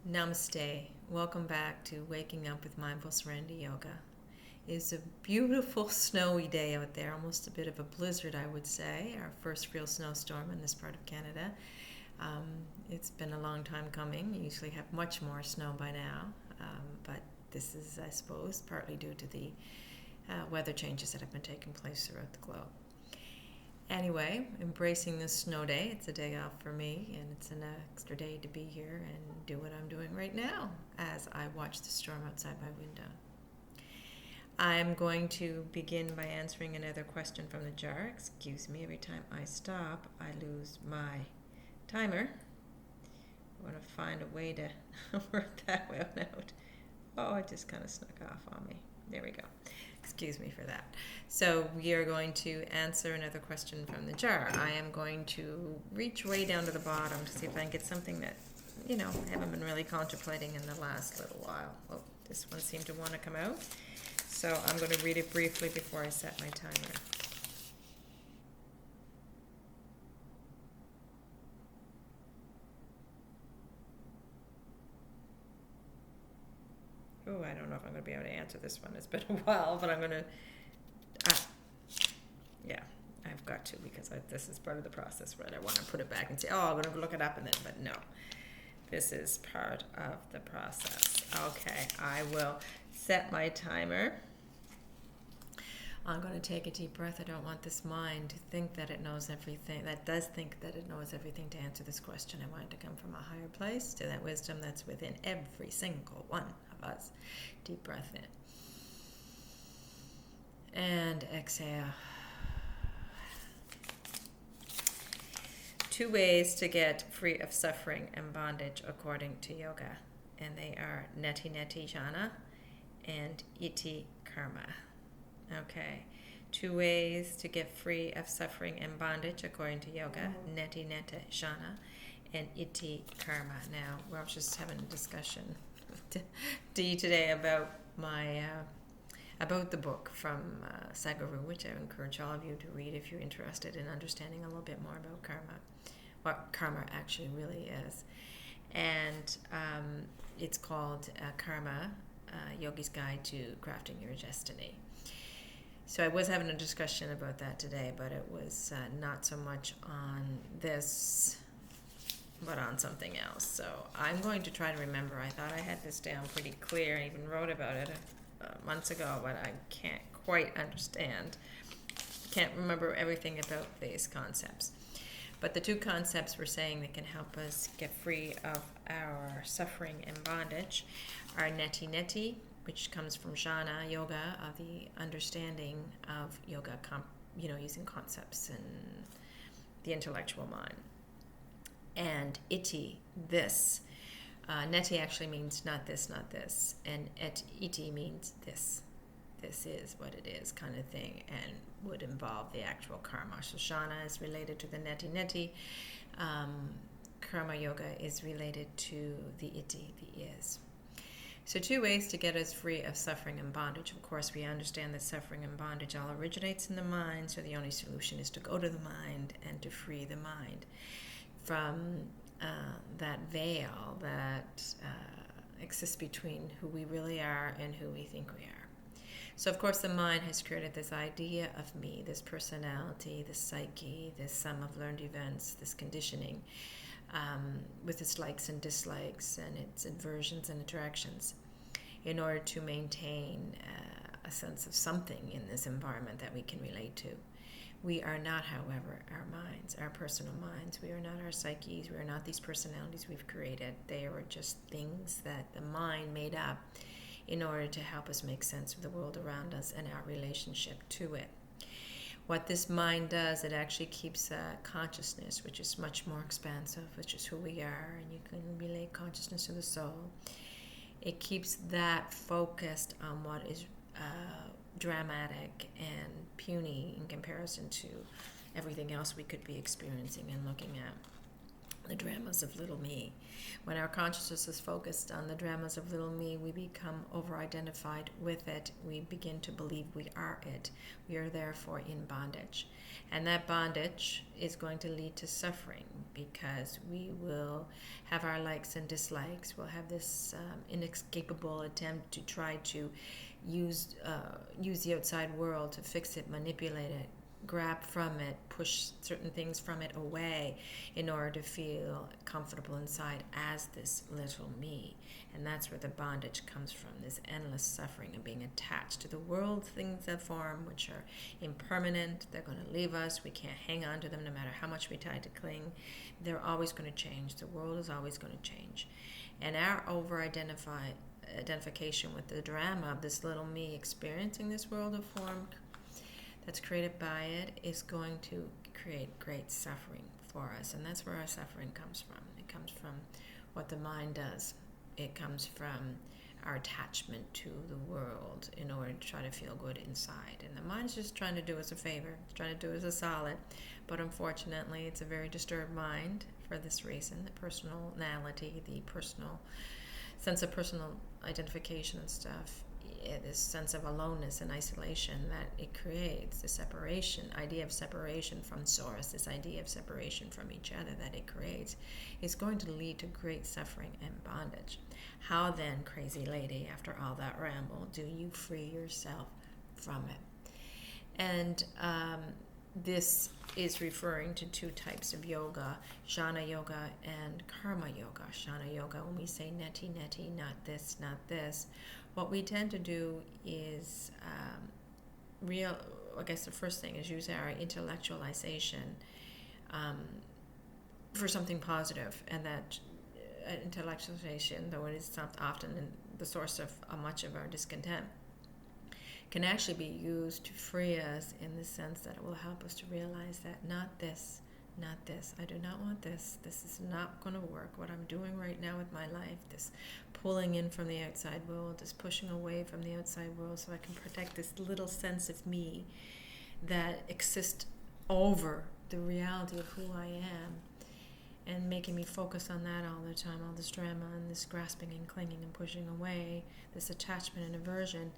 Namaste. Welcome back to Waking Up with Mindful Serenity Yoga. It's a beautiful snowy day out there, almost a bit of a blizzard, I would say. Our first real snowstorm in this part of Canada. Um, it's been a long time coming. You usually have much more snow by now, but this is, I suppose, partly due to the weather changes that have been taking place throughout the globe. Anyway, embracing this snow day. It's a day off for me, and it's an extra day to be here and do what I'm doing right now as I watch the storm outside my window. I'm going to begin by answering another question from the jar. Excuse me, every time I stop, I lose my timer. I want to find a way to work that one out. Oh, it just kind of snuck off on me. There we go. Excuse me for that. So we are going to answer another question from the jar. I am going to reach way down to the bottom to see if I can get something that, I haven't been really contemplating in the last little while. Oh, this one seemed to want to come out. So I'm going to read it briefly before I set my timer. Oh, I don't know if I'm going to be able to answer this one. It's been a while, but I'm going to... yeah, I've got to, because this is part of the process where I want to put it back and say, oh, I'm going to look it up and then, but no. This is part of the process. Okay, I will set my timer. I'm going to take a deep breath. I don't want this mind to think that it knows everything. That does think that it knows everything to answer this question. I want it to come from a higher place, to that wisdom that's within every single one of us. Deep breath in. And exhale. 2 ways to get free of suffering and bondage according to yoga. And they are Neti Neti jhana and Iti karma. Okay, 2 ways to get free of suffering and bondage according to yoga, Neti Neti jhana and Iti karma. Now, we're just having a discussion with Dee today about my about the book from Sadhguru, which I encourage all of you to read if you're interested in understanding a little bit more about karma, what karma actually really is. And it's called Karma, Yogi's Guide to Crafting Your Destiny. So I was having a discussion about that today, but it was not so much on this, but on something else. So I'm going to try to remember. I thought I had this down pretty clear. I even wrote about it months ago, but I can't quite understand. Can't remember everything about these concepts. But the 2 concepts we're saying that can help us get free of our suffering and bondage are Neti Neti, which comes from jhana yoga, of the understanding of yoga, using concepts and the intellectual mind. And iti, this. Neti actually means not this, not this. And iti means this. This is what it is, kind of thing, and would involve the actual karma. So jhana is related to the Neti Neti. Karma yoga is related to the iti, the is. So 2 ways to get us free of suffering and bondage. Of course, we understand that suffering and bondage all originates in the mind, so the only solution is to go to the mind and to free the mind from that veil that exists between who we really are and who we think we are. So, of course, the mind has created this idea of me, this personality, this psyche, this sum of learned events, this conditioning, with its likes and dislikes and its aversions and attractions, in order to maintain a sense of something in this environment that we can relate to. We are not, however, our minds, our personal minds. We are not our psyches. We are not these personalities we've created. They are just things that the mind made up in order to help us make sense of the world around us and our relationship to it. What this mind does, it actually keeps consciousness, which is much more expansive, which is who we are, and you can relate consciousness to the soul. It keeps that focused on what is dramatic and puny in comparison to everything else we could be experiencing and looking at. The dramas of little me. When our consciousness is focused on the dramas of little me, we become over-identified with it. We begin to believe we are it. We are therefore in bondage. And that bondage is going to lead to suffering, because we will have our likes and dislikes. We'll have this inescapable attempt to try to use the outside world to fix it, manipulate it, grab from it, push certain things from it away in order to feel comfortable inside as this little me. And that's where the bondage comes from, this endless suffering and being attached to the world, things that form, which are impermanent. They're going to leave us. We can't hang on to them no matter how much we try to cling. They're always going to change. The world is always going to change. And our identification with the drama of this little me experiencing this world of form that's created by it is going to create great suffering for us. And that's where our suffering comes from. It comes from what the mind does. It comes from our attachment to the world in order to try to feel good inside. And the mind is just trying to do us a favor. It's trying to do us a solid. But unfortunately, it's a very disturbed mind for this reason. The personality, the personal sense of personal identification and stuff, this sense of aloneness and isolation that it creates, the separation, idea of separation from source, this idea of separation from each other that it creates, is going to lead to great suffering and bondage. How then, crazy lady, after all that ramble, do you free yourself from it? And this is referring to two types of yoga, jhana yoga and karma yoga. Jhana yoga, when we say neti neti, not this, not this, what we tend to do is I guess the first thing is use our intellectualization for something positive, and that intellectualization, though it is often the source of much of our discontent, can actually be used to free us in the sense that it will help us to realize that not this, not this. I do not want this. This is not going to work. What I'm doing right now with my life, this pulling in from the outside world, this pushing away from the outside world so I can protect this little sense of me that exists over the reality of who I am, and making me focus on that all the time, all this drama and this grasping and clinging and pushing away, this attachment and aversion,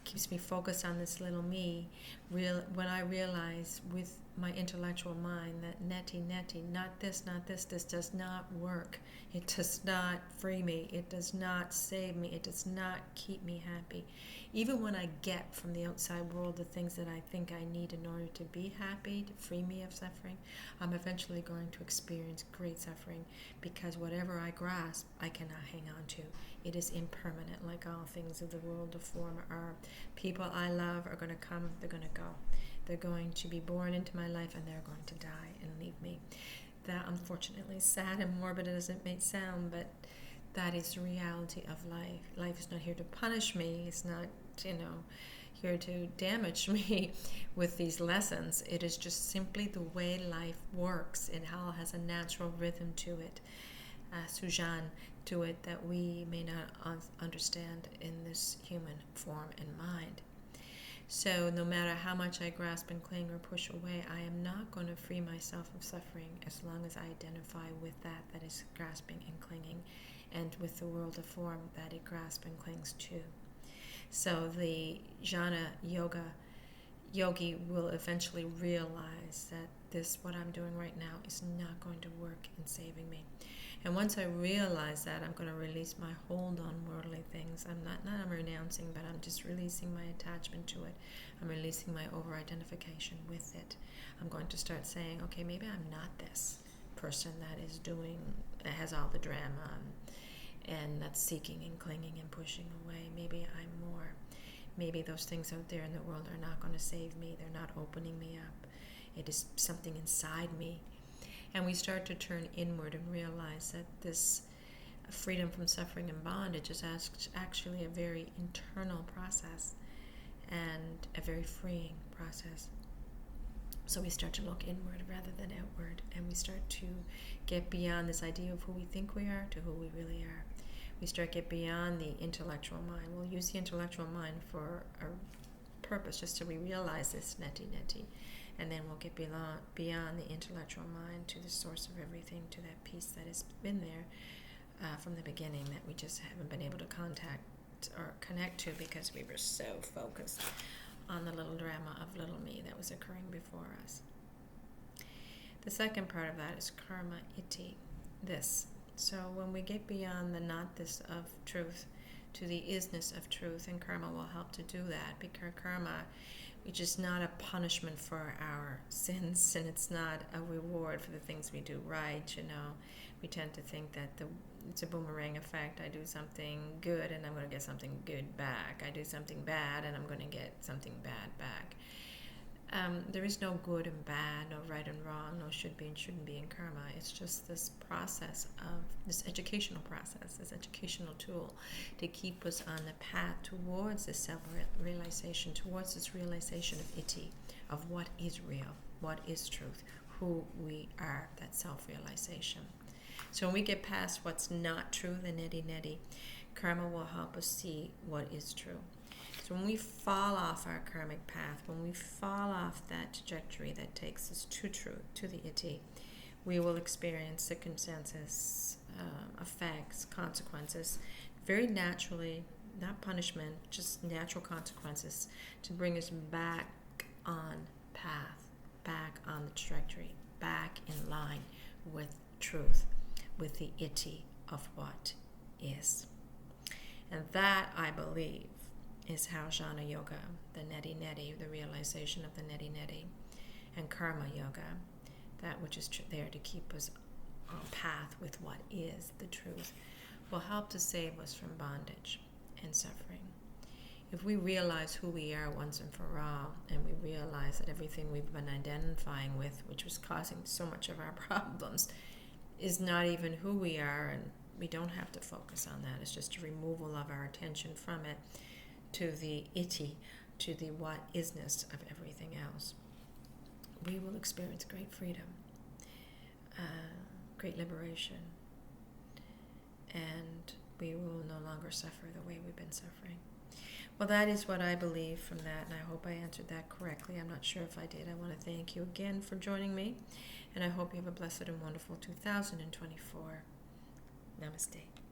keeps me focused on this little me. When I realize with my intellectual mind that neti neti, not this, this does not work. It does not free me. It does not save me. It does not keep me happy. Even when I get from the outside world the things that I think I need in order to be happy, to free me of suffering, I'm eventually going to experience great suffering, because whatever I grasp, I cannot hang on to. It is impermanent, like all things of the world of form are. People I love are going to come, they're going to go. They're going to be born into my life, and they're going to die and leave me. That, unfortunately, is sad and morbid as it may sound, but that is the reality of life. Life is not here to punish me. It's not, here to damage me with these lessons. It is just simply the way life works. It all has a natural rhythm to it, sujan to it, that we may not understand in this human form and mind. So no matter how much I grasp and cling or push away, I am not going to free myself of suffering as long as I identify with that is grasping and clinging, and with the world of form that it grasps and clings to. So the jhana yogi will eventually realize that what I'm doing right now is not going to work in saving me. And once I realize that, I'm going to release my hold on worldly things. I'm not renouncing, but I'm just releasing my attachment to it. I'm releasing my over-identification with it. I'm going to start saying, okay, maybe I'm not this person that has all the drama and that's seeking and clinging and pushing away. Maybe I'm more. Maybe those things out there in the world are not going to save me. They're not opening me up. It is something inside me. And we start to turn inward and realize that this freedom from suffering and bondage is actually a very internal process and a very freeing process. So we start to look inward rather than outward, and we start to get beyond this idea of who we think we are to who we really are. We start to get beyond the intellectual mind. We'll use the intellectual mind for a purpose, just so we realize this neti neti. And then we'll get beyond the intellectual mind to the source of everything, to that peace that has been there from the beginning, that we just haven't been able to contact or connect to because we were so focused on the little drama of little me that was occurring before us. The second part of that is karma iti, this. So when we get beyond the not-this of truth to the isness of truth, and karma will help to do that, because karma, which is not a punishment for our sins, and it's not a reward for the things we do right. We tend to think that it's a boomerang effect. I do something good and I'm going to get something good back. I do something bad and I'm going to get something bad back. There is no good and bad, no right and wrong, no should be and shouldn't be in karma. It's just this process of this educational process, this educational tool to keep us on the path towards this self-realization, towards this realization of iti, of what is real, what is truth, who we are, that self-realization. So when we get past what's not true, the neti neti, karma will help us see what is true. So when we fall off our karmic path, when we fall off that trajectory that takes us to truth, to the iti, we will experience circumstances, effects, consequences, very naturally, not punishment, just natural consequences to bring us back on path, back on the trajectory, back in line with truth, with the iti of what is. And that, I believe, is how jhana yoga, the neti neti, the realization of the neti neti, and karma yoga, that which is there to keep us on path with what is the truth, will help to save us from bondage and suffering. If we realize who we are once and for all, and we realize that everything we've been identifying with, which was causing so much of our problems, is not even who we are, and we don't have to focus on that. It's just a removal of our attention from it to the iti, to the what isness of everything else. We will experience great freedom, great liberation, and we will no longer suffer the way we've been suffering. Well, that is what I believe from that, and I hope I answered that correctly. I'm not sure if I did. I want to thank you again for joining me, and I hope you have a blessed and wonderful 2024. Namaste.